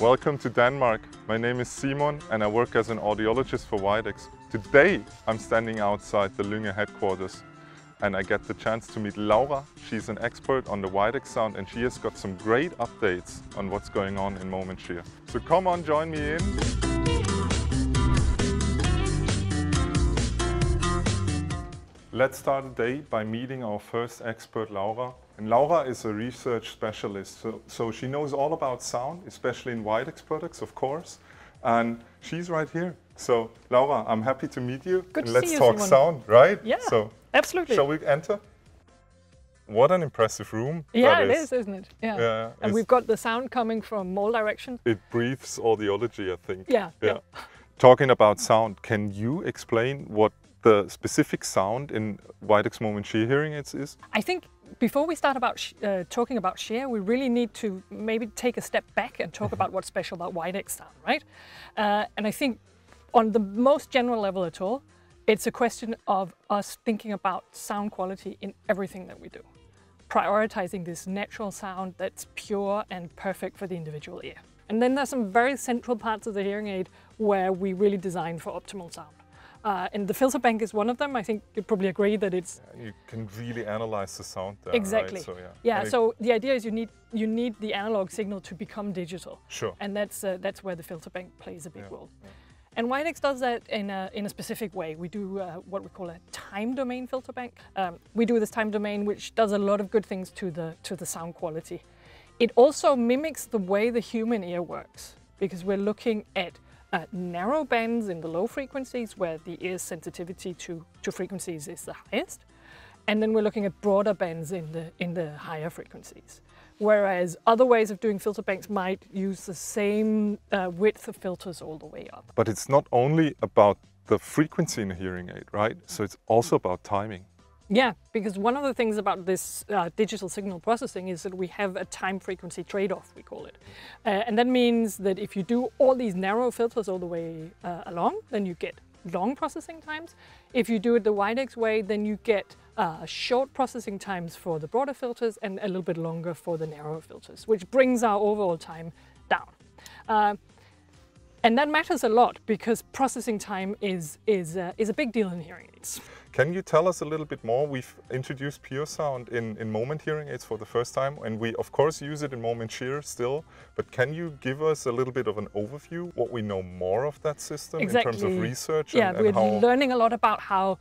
Welcome to Denmark. My name is Simon and I work as an audiologist for Widex. Today I'm standing outside the Lynge headquarters and I get the chance to meet Laura. She's an expert on the Widex sound and she has got some great updates on what's going on in Momenshire. So come on, join me in. Let's start the day by meeting our first expert, Laura. And Laura is a research specialist, so she knows all about sound, especially in Widex products, of course. And she's right here. So, Laura, I'm happy to meet you. Good and to let's see you, talk Simon. sound, right? Yeah, so, absolutely. Shall we enter? What an impressive room. Yeah, that it is, isn't it? Yeah. And we've got the sound coming from all directions. It breathes audiology, I think. Yeah. Talking about sound, can you explain what the specific sound in Widex Momenshire hearing aids is? I think before we start about talking about Shire, we really need to maybe take a step back and talk about what's special about Widex sound, right? And I think on the most general level at all, it's a question of us thinking about sound quality in everything that we do. Prioritizing this natural sound that's pure and perfect for the individual ear. And then there's some very central parts of the hearing aid where we really design for optimal sound. And the filter bank is one of them. I think you'd probably agree that it's... You can really analyze the sound there, exactly. Right? So, yeah, so the idea is you need the analog signal to become digital. Sure. And that's where the filter bank plays a big role. Yeah. And Widex does that in a specific way. We do what we call a time domain filter bank. We do this time domain which does a lot of good things to the sound quality. It also mimics the way the human ear works, because we're looking at narrow bands in the low frequencies where the ear's sensitivity to frequencies is the highest, and then we're looking at broader bands in the higher frequencies. Whereas other ways of doing filter banks might use the same width of filters all the way up. But it's not only about the frequency in a hearing aid, right? So it's also about timing. Yeah, because one of the things about this digital signal processing is that we have a time-frequency trade-off, we call it. And that means that if you do all these narrow filters all the way along, then you get long processing times. If you do it the Widex way, then you get short processing times for the broader filters and a little bit longer for the narrower filters, which brings our overall time down. And that matters a lot because processing time is a big deal in hearing aids. Can you tell us a little bit more? We've introduced pure sound in Moment hearing aids for the first time, and we of course use it in Momenshire still, but can you give us a little bit of an overview, what we know more of that system Exactly. in terms of research? Yeah, and we're learning a lot about how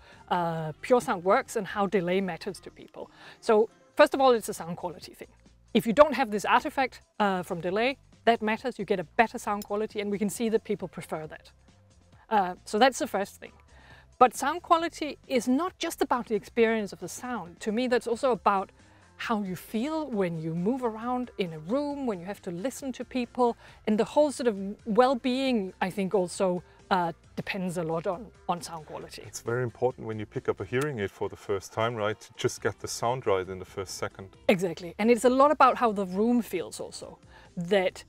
pure sound works and how delay matters to people. So first of all, it's a sound quality thing. If you don't have this artifact from delay, that matters, you get a better sound quality, and we can see that people prefer that. So that's the first thing. But sound quality is not just about the experience of the sound. To me, that's also about how you feel when you move around in a room, when you have to listen to people, and the whole sort of well-being, I think, also depends a lot on sound quality. It's very important when you pick up a hearing aid for the first time, right? To just get the sound right in the first second. Exactly. And it's a lot about how the room feels also. That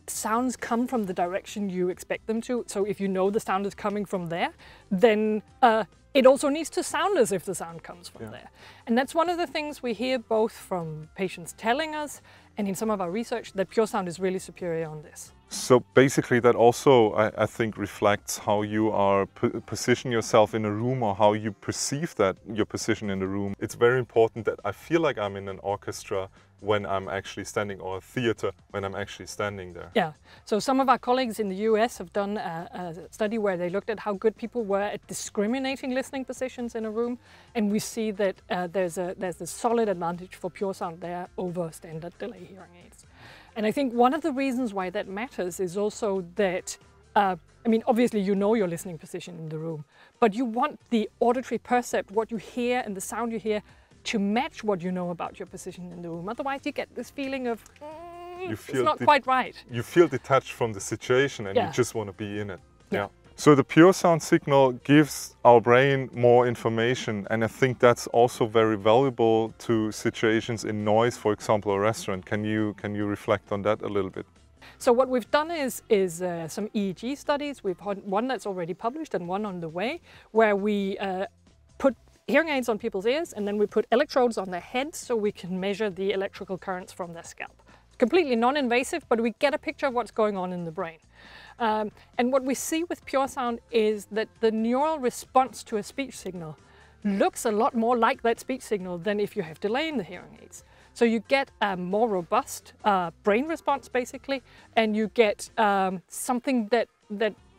sounds come from the direction you expect them to. So if you know the sound is coming from there, then it also needs to sound as if the sound comes from there. And that's one of the things we hear both from patients telling us and in some of our research, that pure sound is really superior on this. So basically that also, I think, reflects how you are position yourself in a room or how you perceive that your position in the room. It's very important that I feel like I'm in an orchestra when I'm actually standing, or a theater when I'm actually standing there. Yeah, so some of our colleagues in the US have done a study where they looked at how good people were at discriminating listening positions in a room, and we see that there's a solid advantage for pure sound there over standard delay hearing aids. And I think one of the reasons why that matters is also that, I mean, obviously you know your listening position in the room, but you want the auditory percept, what you hear and the sound you hear, to match what you know about your position in the room. Otherwise you get this feeling of, it's not quite right. You feel detached from the situation and you just want to be in it. Yeah. So the pure sound signal gives our brain more information, and I think that's also very valuable to situations in noise, for example, a restaurant. Can you reflect on that a little bit? So what we've done is some EEG studies. We've had one that's already published and one on the way, where we put hearing aids on people's ears and then we put electrodes on their heads so we can measure the electrical currents from their scalp. completely non-invasive, but we get a picture of what's going on in the brain. And what we see with pure sound is that the neural response to a speech signal looks a lot more like that speech signal than if you have delay in the hearing aids. So you get a more robust brain response, basically, and you get something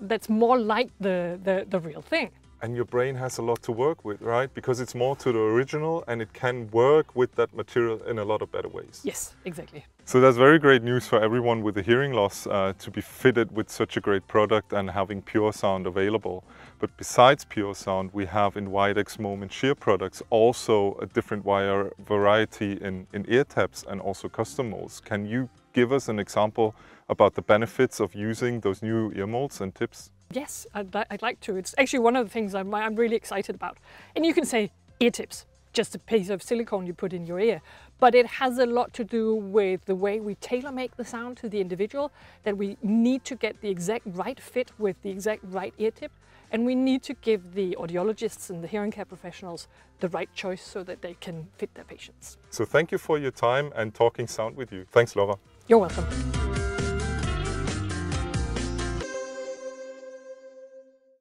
that's more like the real thing. And your brain has a lot to work with, right? Because it's more to the original and it can work with that material in a lot of better ways. Yes, exactly. So that's very great news for everyone with a hearing loss to be fitted with such a great product and having pure sound available. But besides pure sound, we have in Widex Moment Shear products also a different variety in ear tabs and also custom molds. Can you give us an example about the benefits of using those new ear molds and tips? Yes, I'd like to. It's actually one of the things I'm really excited about. And you can say ear tips, just a piece of silicone you put in your ear. But it has a lot to do with the way we tailor-make the sound to the individual, that we need to get the exact right fit with the exact right ear tip. And we need to give the audiologists and the hearing care professionals the right choice so that they can fit their patients. So thank you for your time and talking sound with you. Thanks, Laura. You're welcome.